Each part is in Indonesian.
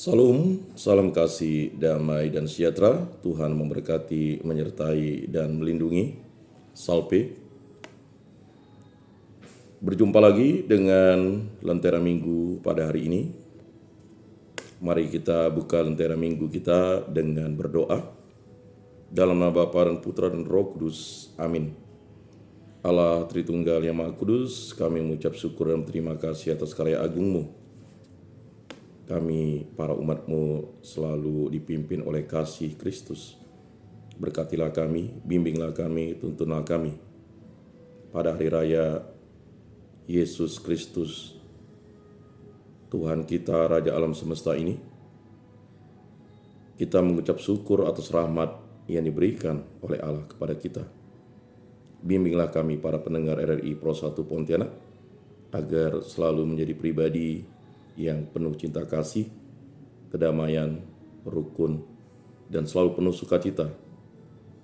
Salam, salam kasih, damai, dan sejahtera. Tuhan memberkati, menyertai, dan melindungi. Salpe. Berjumpa lagi dengan Lentera Minggu pada hari ini. Mari kita buka Lentera Minggu kita dengan berdoa. Dalam nama Bapa dan Putra dan Roh Kudus. Amin. Allah Tritunggal yang Maha Kudus, kami mengucap syukur dan terima kasih atas karya agung-Mu. Kami, para umat-Mu, selalu dipimpin oleh kasih Kristus. Berkatilah kami, bimbinglah kami, tuntunlah kami. Pada hari raya Yesus Kristus, Tuhan kita, Raja alam semesta ini, kita mengucap syukur atas rahmat yang diberikan oleh Allah kepada kita. Bimbinglah kami, para pendengar RRI Pro 1 Pontianak, agar selalu menjadi pribadi yang penuh cinta kasih, kedamaian, rukun, dan selalu penuh sukacita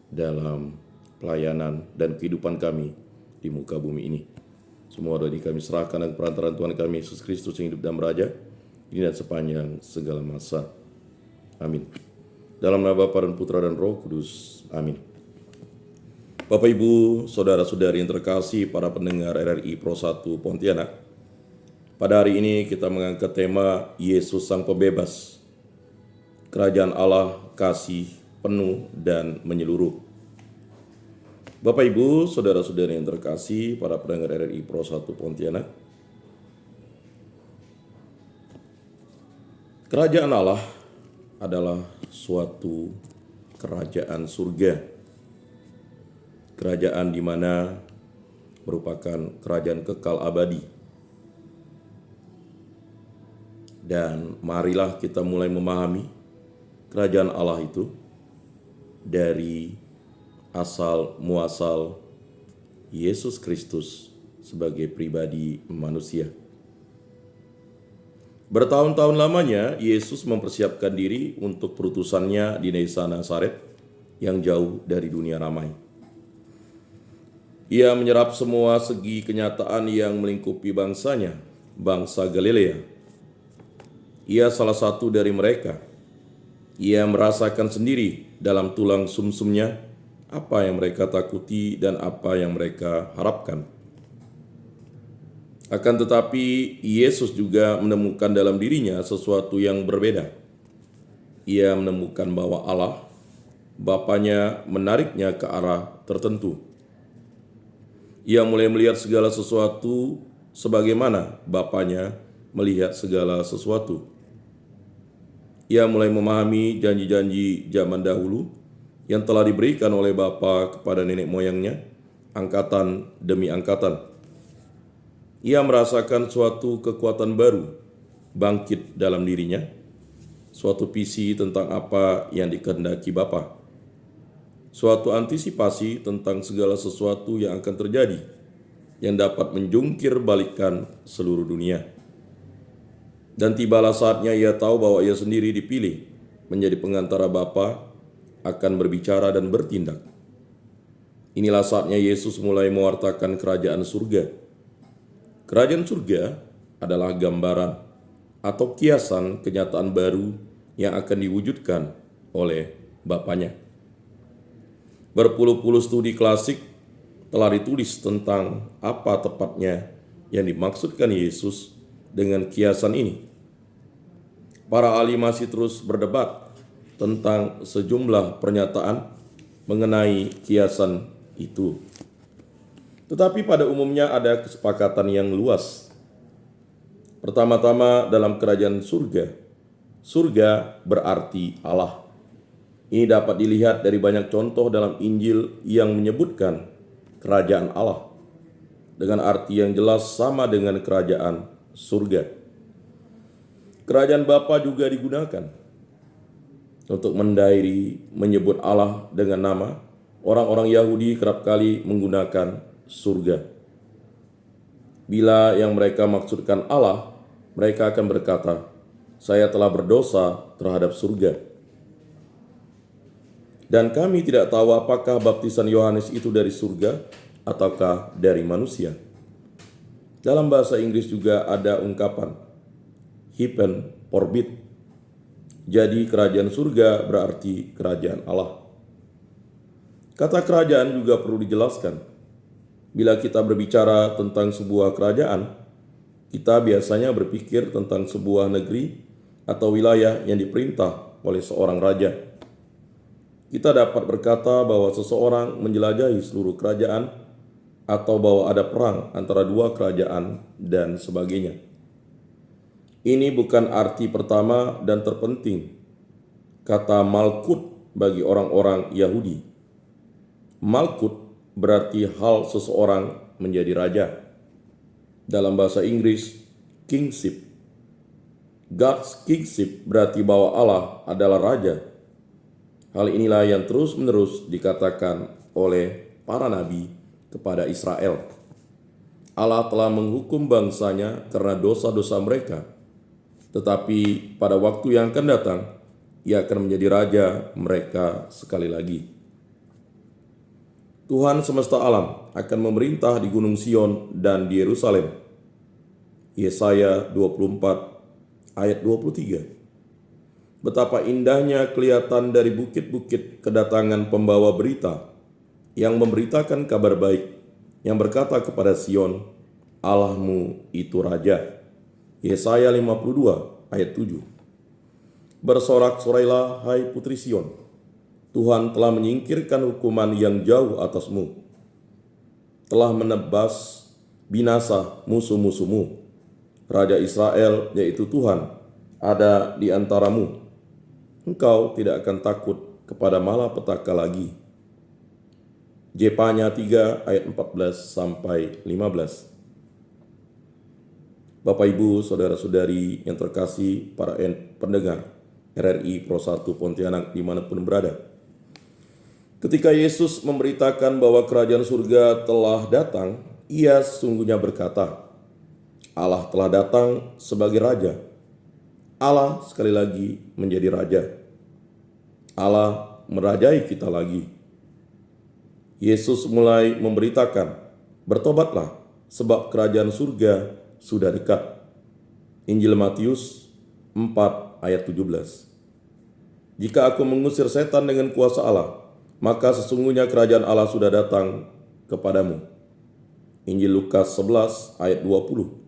dalam pelayanan dan kehidupan kami di muka bumi ini. Semua dari kami serahkan dengan perantaraan Tuhan kami Yesus Kristus yang hidup dan beraja, ini dan sepanjang segala masa. Amin. Dalam nama Bapa dan Putra dan Roh Kudus. Amin. Bapak, Ibu, Saudara-saudari yang terkasih, para pendengar RRI Pro 1 Pontianak, pada hari ini kita mengangkat tema Yesus Sang Pembebas. Kerajaan Allah, kasih, penuh, dan menyeluruh. Bapak, Ibu, Saudara-saudari yang terkasih, para pendengar RRI Pro 1 Pontianak, kerajaan Allah adalah suatu kerajaan surga. Kerajaan di mana merupakan kerajaan kekal abadi. Dan marilah kita mulai memahami kerajaan Allah itu dari asal muasal Yesus Kristus sebagai pribadi manusia. Bertahun-tahun lamanya Yesus mempersiapkan diri untuk perutusannya di desa Nazaret yang jauh dari dunia ramai. Ia menyerap semua segi kenyataan yang melingkupi bangsanya, bangsa Galilea. Ia salah satu dari mereka. Ia merasakan sendiri dalam tulang sumsumnya apa yang mereka takuti dan apa yang mereka harapkan. Akan tetapi, Yesus juga menemukan dalam dirinya sesuatu yang berbeda. Ia menemukan bahwa Allah, Bapanya, menariknya ke arah tertentu. Ia mulai melihat segala sesuatu sebagaimana Bapanya melihat segala sesuatu. Ia mulai memahami janji-janji zaman dahulu yang telah diberikan oleh Bapa kepada nenek moyangnya, angkatan demi angkatan. Ia merasakan suatu kekuatan baru bangkit dalam dirinya, suatu visi tentang apa yang dikehendaki Bapa, suatu antisipasi tentang segala sesuatu yang akan terjadi yang dapat menjungkir balikkan seluruh dunia. Dan tibalah saatnya ia tahu bahwa ia sendiri dipilih menjadi pengantara Bapa, akan berbicara dan bertindak. Inilah saatnya Yesus mulai mewartakan kerajaan surga. Kerajaan surga adalah gambaran atau kiasan kenyataan baru yang akan diwujudkan oleh Bapanya. Berpuluh-puluh studi klasik telah ditulis tentang apa tepatnya yang dimaksudkan Yesus dengan kiasan ini. Para ahli masih terus berdebat tentang sejumlah pernyataan mengenai kiasan itu. Tetapi pada umumnya ada kesepakatan yang luas. Pertama-tama, dalam kerajaan surga, surga berarti Allah. Ini dapat dilihat dari banyak contoh dalam Injil yang menyebutkan kerajaan Allah dengan arti yang jelas sama dengan kerajaan surga. Kerajaan Bapa juga digunakan untuk mendairi menyebut Allah dengan nama. Orang-orang Yahudi kerap kali menggunakan surga. Bila yang mereka maksudkan Allah, mereka akan berkata, "Saya telah berdosa terhadap surga." Dan kami tidak tahu apakah baptisan Yohanes itu dari surga ataukah dari manusia. Dalam bahasa Inggris juga ada ungkapan Hypen Orbit, Jadi kerajaan surga berarti kerajaan Allah. Kata kerajaan juga perlu dijelaskan. Bila kita berbicara tentang sebuah kerajaan, kita biasanya berpikir tentang sebuah negeri atau wilayah yang diperintah oleh seorang raja. Kita dapat berkata bahwa seseorang menjelajahi seluruh kerajaan atau bahwa ada perang antara dua kerajaan dan sebagainya. Ini bukan arti pertama dan terpenting kata Malkut bagi orang-orang Yahudi. Malkut berarti hal seseorang menjadi raja. Dalam bahasa Inggris, kingship. God's kingship berarti bahwa Allah adalah raja. Hal inilah yang terus-menerus dikatakan oleh para nabi kepada Israel. Allah telah menghukum bangsanya karena dosa-dosa mereka. Tetapi pada waktu yang akan datang, Ia akan menjadi raja mereka sekali lagi. Tuhan semesta alam akan memerintah di Gunung Sion dan di Yerusalem. Yesaya 24 ayat 23. Betapa indahnya kelihatan dari bukit-bukit kedatangan pembawa berita yang memberitakan kabar baik, yang berkata kepada Sion, Allahmu itu raja. Yesaya 52 ayat 7. Bersorak-sorailah hai putri Sion, Tuhan telah menyingkirkan hukuman yang jauh atasmu, telah menebas binasa musuh-musuhmu. Raja Israel, yaitu Tuhan, ada di antaramu. Engkau tidak akan takut kepada malapetaka lagi. Jepanya 3 ayat 14 sampai 15. Bapak, Ibu, Saudara-saudari yang terkasih, para pendengar RRI Pro 1 Pontianak dimanapun berada. Ketika Yesus memberitakan bahwa kerajaan surga telah datang, Ia sesungguhnya berkata, Allah telah datang sebagai raja. Allah sekali lagi menjadi raja. Allah merajai kita lagi. Yesus mulai memberitakan, bertobatlah sebab kerajaan surga sudah dekat. Injil Matius 4 ayat 17. Jika aku mengusir setan dengan kuasa Allah, maka sesungguhnya kerajaan Allah sudah datang kepadamu. Injil Lukas 11 ayat 20.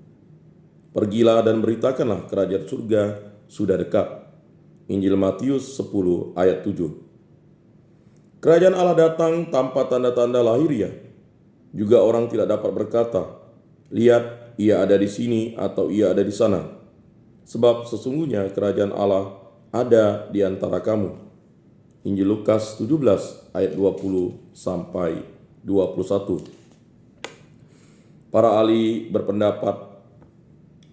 Pergilah dan beritakanlah kerajaan surga sudah dekat. Injil Matius 10 ayat 7. Kerajaan Allah datang tanpa tanda-tanda lahiriah. Juga orang tidak dapat berkata, lihat, Ia ada di sini atau Ia ada di sana. Sebab sesungguhnya kerajaan Allah ada di antara kamu. Injil Lukas 17 ayat 20 sampai 21. Para ahli berpendapat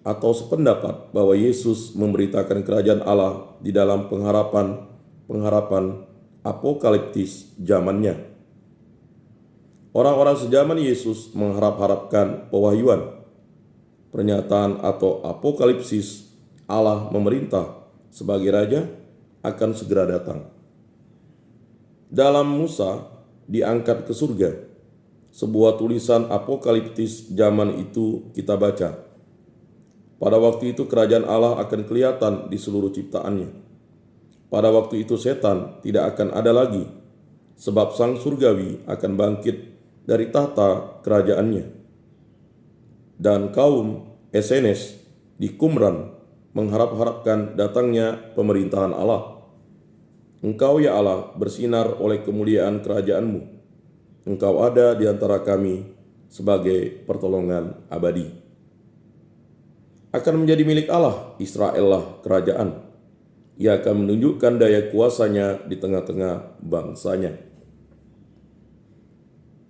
atau sependapat bahwa Yesus memberitakan kerajaan Allah di dalam pengharapan apokaliptis zamannya. Orang-orang sejaman Yesus mengharap-harapkan pewahyuan, pernyataan atau apokalipsis Allah memerintah sebagai raja akan segera datang. Dalam Musa diangkat ke surga, sebuah tulisan apokaliptis zaman itu kita baca. Pada waktu itu kerajaan Allah akan kelihatan di seluruh ciptaannya. Pada waktu itu setan tidak akan ada lagi, sebab sang surgawi akan bangkit dari tahta kerajaannya. Dan kaum Esenes di Qumran mengharap-harapkan datangnya pemerintahan Allah. Engkau ya Allah bersinar oleh kemuliaan kerajaanmu. Engkau ada di antara kami sebagai pertolongan abadi. Akan menjadi milik Allah, Israel lah kerajaan. Ia akan menunjukkan daya kuasanya di tengah-tengah bangsanya.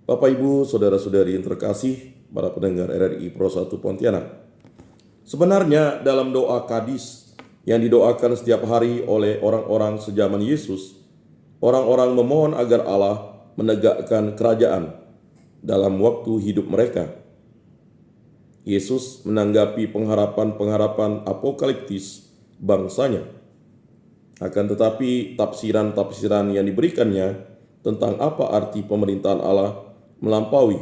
Bapak, Ibu, Saudara-saudari yang terkasih, para pendengar RRI Pro 1 Pontianak. Sebenarnya dalam doa Kadis yang didoakan setiap hari oleh orang-orang sejaman Yesus, orang-orang memohon agar Allah menegakkan kerajaan dalam waktu hidup mereka. Yesus menanggapi pengharapan-pengharapan apokaliptis bangsanya. Akan tetapi tafsiran-tafsiran yang diberikannya tentang apa arti pemerintahan Allah melampaui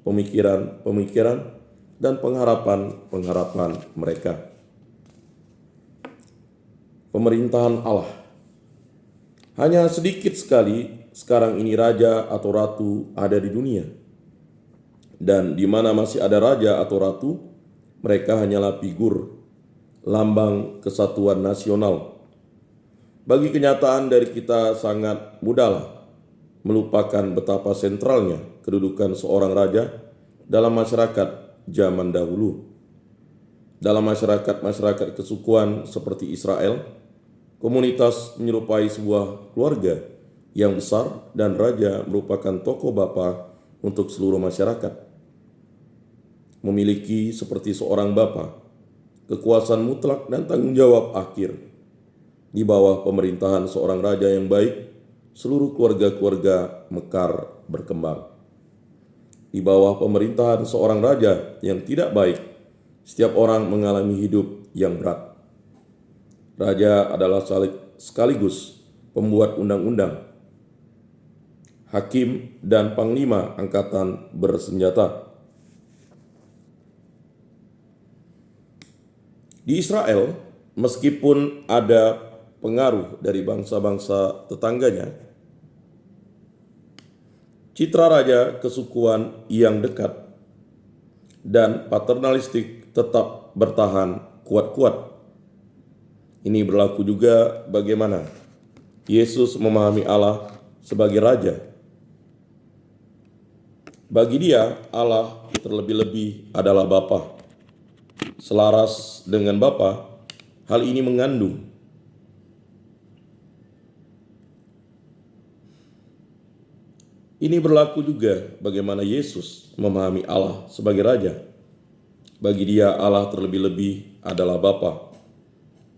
pemikiran-pemikiran dan pengharapan-pengharapan mereka. pemerintahan Allah. Hanya sedikit sekali sekarang ini raja atau ratu ada di dunia. Dan di mana masih ada raja atau ratu, mereka hanyalah figur, lambang kesatuan nasional. Bagi kenyataan dari kita sangat mudahlah melupakan betapa sentralnya kedudukan seorang raja dalam masyarakat zaman dahulu. Dalam masyarakat kesukuan seperti Israel, komunitas menyerupai sebuah keluarga yang besar dan raja merupakan tokoh bapa untuk seluruh masyarakat. Memiliki seperti seorang bapa, kekuasaan mutlak dan tanggung jawab akhir. Di bawah pemerintahan seorang raja yang baik, seluruh keluarga-keluarga mekar berkembang. Di bawah pemerintahan seorang raja yang tidak baik, setiap orang mengalami hidup yang berat. Raja adalah sekaligus pembuat undang-undang, hakim, dan panglima angkatan bersenjata. Di Israel, meskipun ada pengaruh dari bangsa-bangsa tetangganya, citra raja kesukuan yang dekat dan paternalistik tetap bertahan kuat-kuat. Ini berlaku juga bagaimana Yesus memahami Allah sebagai raja. Bagi dia, Allah terlebih-lebih adalah Bapa. Selaras dengan Bapa, hal ini mengandung ini berlaku juga bagaimana Yesus memahami Allah sebagai raja. Bagi dia, Allah terlebih-lebih adalah Bapa.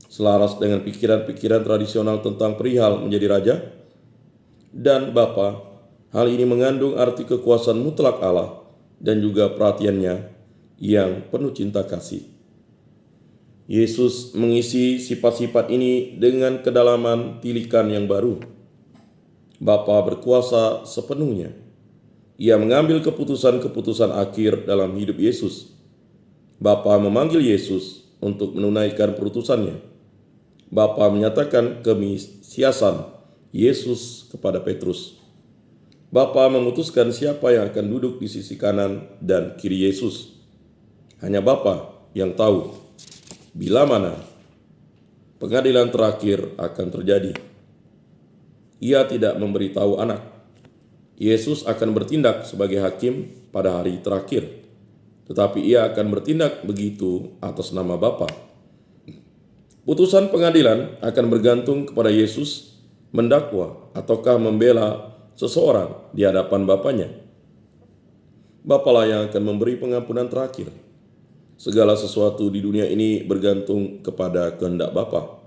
Selaras dengan pikiran-pikiran tradisional tentang perihal menjadi raja dan Bapa, hal ini mengandung arti kekuasaan mutlak Allah dan juga perhatiannya yang penuh cinta kasih. Yesus mengisi sifat-sifat ini dengan kedalaman tilikan yang baru. Bapa berkuasa sepenuhnya. Ia mengambil keputusan-keputusan akhir dalam hidup Yesus. Bapa memanggil Yesus untuk menunaikan keputusannya. Bapa menyatakan kemesiasan Yesus kepada Petrus. Bapa memutuskan siapa yang akan duduk di sisi kanan dan kiri Yesus. Hanya Bapa yang tahu bila mana pengadilan terakhir akan terjadi. Ia tidak memberitahu anak. Yesus akan bertindak sebagai hakim pada hari terakhir, tetapi ia akan bertindak begitu atas nama Bapa. Putusan pengadilan akan bergantung kepada Yesus mendakwa ataukah membela seseorang di hadapan Bapanya. Bapalah yang akan memberi pengampunan terakhir. Segala sesuatu di dunia ini bergantung kepada kehendak Bapa.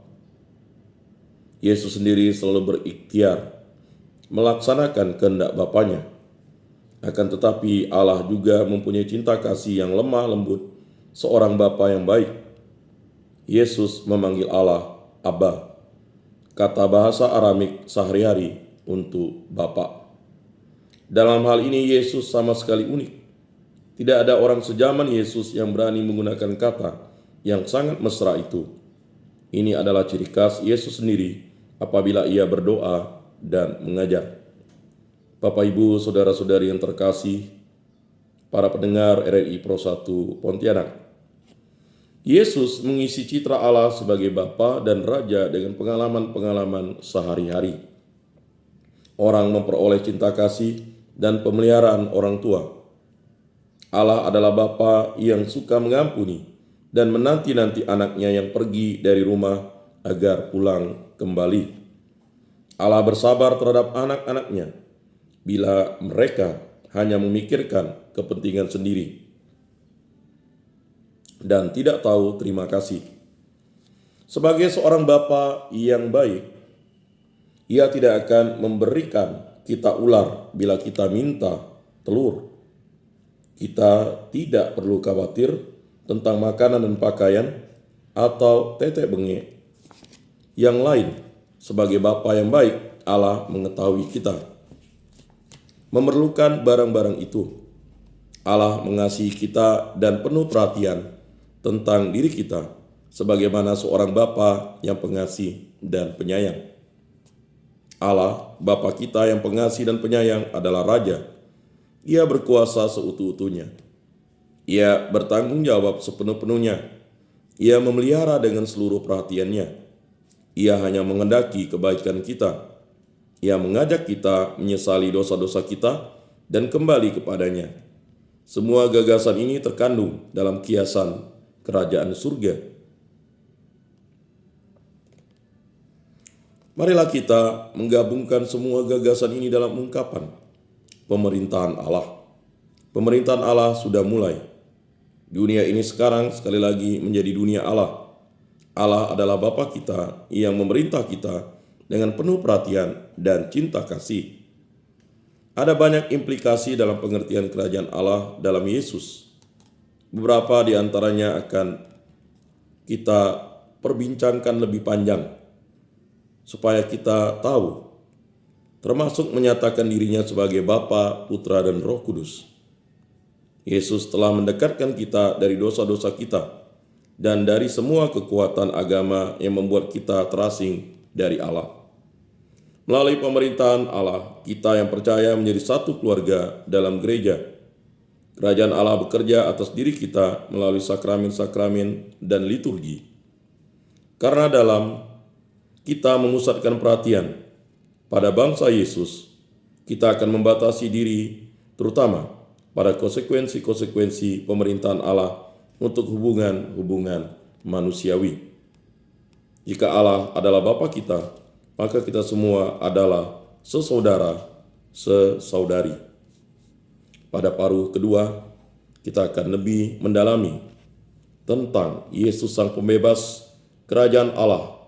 Yesus sendiri selalu berikhtiar melaksanakan kehendak Bapanya. Akan tetapi Allah juga mempunyai cinta kasih yang lemah lembut, seorang Bapa yang baik. Yesus memanggil Allah Abba, kata bahasa Aramik sehari-hari untuk Bapa. Dalam hal ini Yesus sama sekali unik. Tidak ada orang sejaman Yesus yang berani menggunakan kata yang sangat mesra itu. Ini adalah ciri khas Yesus sendiri apabila ia berdoa dan mengajar. Bapak, Ibu, saudara-saudari yang terkasih, para pendengar RRI Pro 1 Pontianak. Yesus mengisi citra Allah sebagai Bapa dan Raja dengan pengalaman-pengalaman sehari-hari. Orang memperoleh cinta kasih dan pemeliharaan orang tua. Allah adalah Bapa yang suka mengampuni dan menanti-nanti anaknya yang pergi dari rumah agar pulang kembali. Allah bersabar terhadap anak-anaknya bila mereka hanya memikirkan kepentingan sendiri dan tidak tahu terima kasih. Sebagai seorang Bapa yang baik, Ia tidak akan memberikan kita ular bila kita minta telur. Kita tidak perlu khawatir tentang makanan dan pakaian atau tetek bengek. Yang lain, sebagai Bapa yang baik, Allah mengetahui kita memerlukan barang-barang itu. Allah mengasihi kita dan penuh perhatian tentang diri kita. sebagaimana seorang Bapa yang pengasih dan penyayang. Allah, Bapa kita yang pengasih dan penyayang adalah Raja. Ia berkuasa seutuh-utuhnya. Ia bertanggung jawab sepenuh-penuhnya. Ia memelihara dengan seluruh perhatiannya. Ia hanya menghendaki kebaikan kita. Ia mengajak kita menyesali dosa-dosa kita dan kembali kepadanya. Semua gagasan ini terkandung dalam kiasan kerajaan surga. Marilah kita menggabungkan semua gagasan ini dalam ungkapan pemerintahan Allah. Pemerintahan Allah sudah mulai. Dunia ini sekarang sekali lagi menjadi dunia Allah. Allah adalah Bapa kita yang memerintah kita dengan penuh perhatian dan cinta kasih. Ada banyak implikasi dalam pengertian kerajaan Allah dalam Yesus. Beberapa di antaranya akan kita perbincangkan lebih panjang supaya kita tahu, termasuk menyatakan dirinya sebagai Bapa, Putra, dan Roh Kudus. Yesus telah mendekatkan kita dari dosa-dosa kita dan dari semua kekuatan agama yang membuat kita terasing dari Allah. Melalui pemerintahan Allah, kita yang percaya menjadi satu keluarga dalam gereja. Kerajaan Allah bekerja atas diri kita melalui sakramen-sakramen dan liturgi. Karena dalam kita memusatkan perhatian pada bangsa Yesus, kita akan membatasi diri terutama pada konsekuensi-konsekuensi pemerintahan Allah untuk hubungan-hubungan manusiawi. Jika Allah adalah Bapa kita, maka kita semua adalah sesaudara, sesaudari. Pada paruh kedua, kita akan lebih mendalami tentang Yesus Sang Pembebas, kerajaan Allah,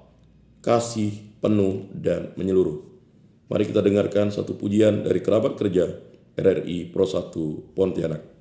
kasih penuh dan menyeluruh. Mari kita dengarkan satu pujian dari kerabat kerja RRI Pro 1 Pontianak.